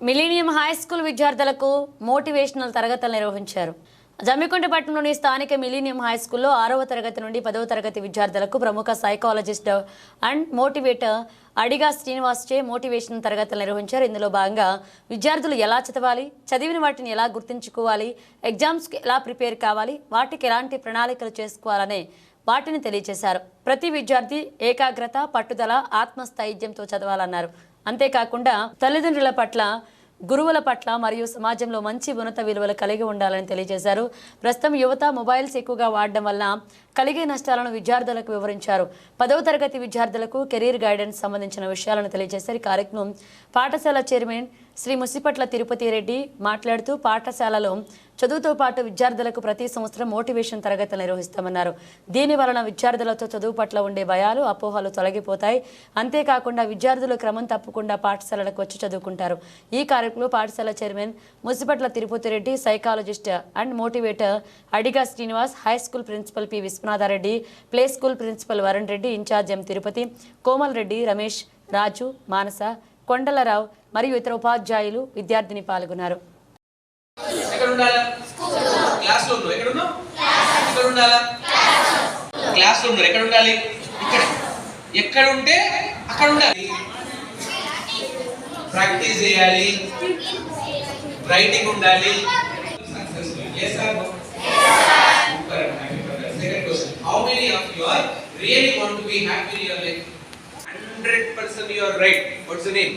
Millennium high school విద్యార్థులకు motivational తరగతులు నిర్వహించారు. జమ్మికుంట పట్టణంలోని స్థానిక మిలీనియం హై స్కూల్లో 6వ తరగతి నుండి 10వ తరగతి విద్యార్థులకు ప్రముఖ psychologist and motivator Adiga Srinivas చే మోటివేషన్ తరగతులు నిర్వహించారు. ఇందులో భాగంగా విద్యార్థులు ఎలా చదవాలి, చదివిన వాటిని ఎలా గుర్తుంచుకోవాలి, ఎగ్జామ్స్కి ఎలా ప్రిపేర్ కావాలి, వాటికి ఎలాంటి ప్రణాళికలు చేసుకోవాలనే వాటిని తెలియజేశారు. ప్రతి విద్యార్థి ఏకాగ్రత, పట్టుదల, ఆత్మస్థైర్యంతో చదవాలన్నారు. అంతేకాకుండా తల్లిదండ్రుల పట్ల, గురువుల పట్ల మరియు సమాజంలో మంచి ఉన్నత విలువలు కలిగి ఉండాలని తెలియజేశారు. ప్రస్తుతం యువత మొబైల్స్ ఎక్కువగా వాడడం వల్ల కలిగే నష్టాలను విద్యార్థులకు వివరించారు. 10వ తరగతి విద్యార్థులకు కెరీర్ గైడెన్స్ సంబంధించిన విషయాలను తెలియజేశారు. ఈ కార్యక్రమం పాఠశాల చైర్మన్ శ్రీ ముసిపట్ల తిరుపతి రెడ్డి మాట్లాడుతూ పాఠశాలలో చదువుతో పాటు విద్యార్థులకు ప్రతి సంవత్సరం మోటివేషన్ తరగతులు నిర్వహిస్తామన్నారు. దీని వలన విద్యార్థులతో చదువు పట్ల ఉండే భయాలు, అపోహలు తొలగిపోతాయి. అంతేకాకుండా విద్యార్థులు క్రమం తప్పకుండా పాఠశాలలకు వచ్చి చదువుకుంటారు. ఈ కార్యక్రమంలో పాఠశాల chairman Musipatla Tirupati Reddy, psychologist and motivator Adiga Srinivas, high school principal P Vishwanathareddy, play school principal Varun Reddy, incharge M Tirupati, Komal Reddy, Ramesh, Raju, Manasa, Kondalarao మరియు ఇతర ఉపాధ్యాయులు, విద్యార్థిని పాల్గొన్నారు. ప్రాక్టీస్ చేయాలి, రైటింగ్ ఉండాలి. How many of you are really want to be happy in your life? 100% you are right. What's the name?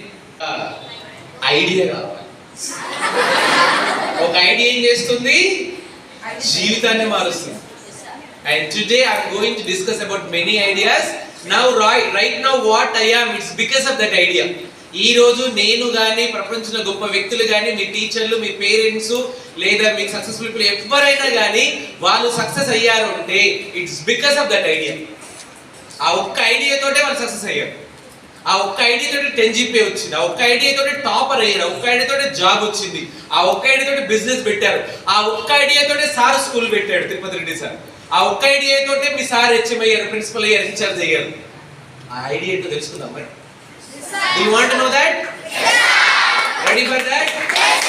Idea కావాలి. ఒక idea ఏం చేస్తుంది? జీవితాన్ని మారుస్తుంది. And today I am going to discuss about many ideas. Now right now what I am, it's because of that idea. ఈ రోజు నేను గాని, ప్రపంచంలో గొప్ప వ్యక్తులు గాని, మీ టీచర్లు, మీ పేరెంట్స్ లేదా మీకు సక్సెస్ఫుల్ పీపుల్ ఎవరైనా గాని వాళ్ళు సక్సెస్ అయ్యారు అంటే it's because of that idea. ఆ ఒక్క ఐడియాతోటే వాళ్ళు సక్సెస్ అయ్యారు. ఆ ఒక్క ఐడియాతోటి 10 GPA వచ్చింది. ఆ ఒక్క ఐడియాతోటి టాపర్ అయ్యారు. ఆ ఒక్క ఐడియాతోటి జాబ్ వచ్చింది. ఆ ఒక్క ఐడియాతోటి బిజినెస్ పెట్టారు. ఆ ఒక్క ఐడియాతోటి సార్ స్కూల్ పెట్టాడు, తిరుపతి రెడ్డి సార్. ఆ ఒక్క ఐడియాతోటే మీ సార్ హెచ్ఎం అయ్యారు, ప్రిన్సిపల్ అయ్యారు, ఇన్ఛార్జ్ అయ్యారు. ఆ ఐడియా ఏంటో తెలుసుకుందాం మరి. Do you want to know that? Yeah. Ready for that? Yes.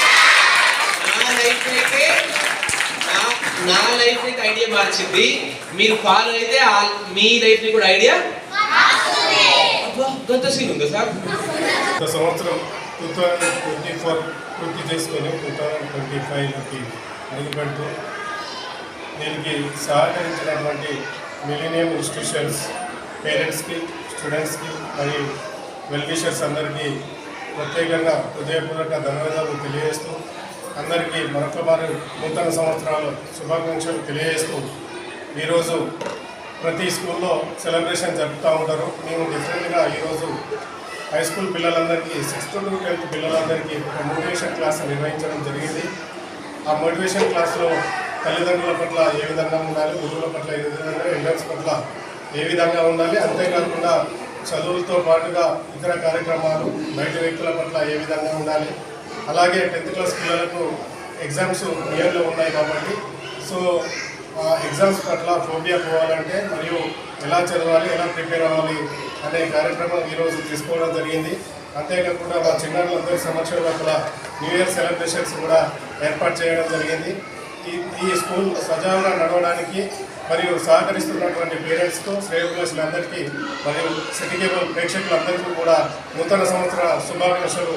నా లైఫ్ ని ఐడియా మార్చింది. మీరు ఫాలో అయితే మీ లైఫ్ ని కూడా ఐడియా మారుస్తుంది. అబ్బా గంట సీన్ ఉందా సార్? గత సంవత్సరం 2024 పూర్తి చేసుకొని 2025లోకి అడుగుపెడుతూ దీనికి సహకరించినటువంటి మిలీనియం ఇన్స్టిట్యూషన్స్ పేరెంట్స్కి, స్టూడెంట్స్కి మరియు వెల్ విషర్స్ అందరికీ ప్రత్యేకంగా హృదయపూర్వక ధన్యవాదాలు తెలియజేస్తూ అందరికీ మరొకమారు నూతన సంవత్సరాలు శుభాకాంక్షలు తెలియజేస్తూ ఈరోజు ప్రతి స్కూల్లో సెలబ్రేషన్ జరుపుతూ ఉంటారు. మేము డిఫరెంట్గా ఈరోజు హై స్కూల్ పిల్లలందరికీ 6th to 10th పిల్లలందరికీ ఒక మోటివేషన్ క్లాస్ నిర్వహించడం జరిగింది. ఆ మోటివేషన్ క్లాస్లో తల్లిదండ్రుల పట్ల ఏ విధంగా ఉండాలి, గురువుల పట్ల ఏ విధంగా, ఎగ్జామ్స్ పట్ల ఏ విధంగా ఉండాలి, అంతేకాకుండా చదువులతో పాటుగా ఇతర కార్యక్రమాలు, బయట వ్యక్తుల పట్ల ఏ విధంగా ఉండాలి, అలాగే 10th క్లాస్ పిల్లలకు ఎగ్జామ్స్ నియర్లో ఉన్నాయి కాబట్టి సో ఎగ్జామ్స్ పట్ల ఫోబియా పోవాలంటే మరియు ఎలా చదవాలి, ఎలా ప్రిపేర్ అవ్వాలి అనే కార్యక్రమం ఈరోజు తీసుకోవడం జరిగింది. అంతేకాకుండా మా చిన్నారులందరి సమక్షంలో అక్కడ న్యూ ఇయర్ సెలబ్రేషన్స్ కూడా ఏర్పాటు చేయడం జరిగింది. ఈ స్కూల్ సజావుగా నడవడానికి మరియు సహకరిస్తున్నటువంటి పేరెంట్స్కు, శ్రేయోభిలాషులందరికీ మరియు సిటీ కేబుల్ ప్రేక్షకులందరికీ కూడా నూతన సంవత్సర శుభాకాంక్షలు